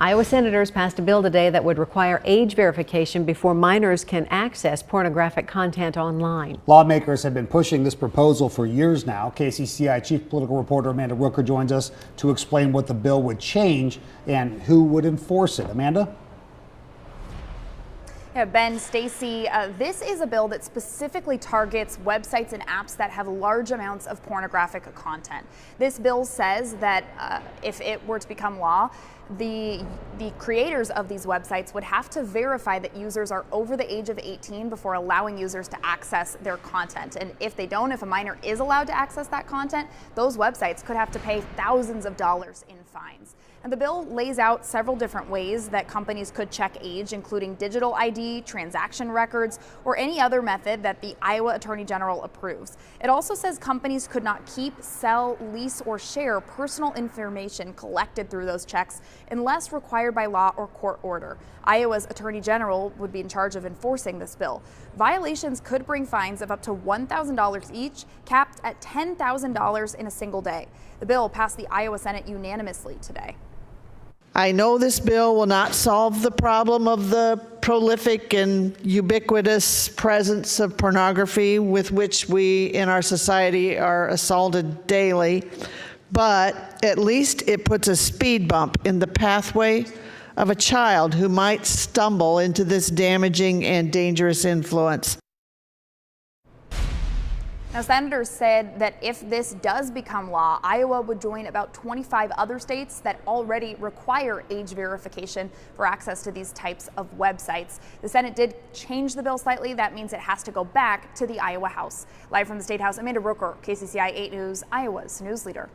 Iowa senators passed a bill today that would require age verification before minors can access pornographic content online. Lawmakers have been pushing this proposal for years now. KCCI Chief Political Reporter Amanda Rooker joins us to explain what the bill would change and who would enforce it. Amanda? Yeah, Ben, Stacy, this is a bill that specifically targets websites and apps that have large amounts of pornographic content. This bill says that if it were to become law, the creators of these websites would have to verify that users are over the age of 18 before allowing users to access their content. And if they don't, if a minor is allowed to access that content, those websites could have to pay thousands of dollars in fines. And the bill lays out several different ways that companies could check age, including digital ID, transaction records, or any other method that the Iowa Attorney General approves. It also says companies could not keep, sell, lease, or share personal information collected through those checks unless required by law or court order. Iowa's Attorney General would be in charge of enforcing this bill. Violations could bring fines of up to $1,000 each, capped at $10,000 in a single day. The bill passed the Iowa Senate unanimously today. I know this bill will not solve the problem of the prolific and ubiquitous presence of pornography with which we in our society are assaulted daily, but at least it puts a speed bump in the pathway of a child who might stumble into this damaging and dangerous influence. Now, senators said that if this does become law, Iowa would join about 25 other states that already require age verification for access to these types of websites. The Senate did change the bill slightly. That means it has to go back to the Iowa House. Live from the State House, Amanda Rooker, KCCI 8 News, Iowa's news leader.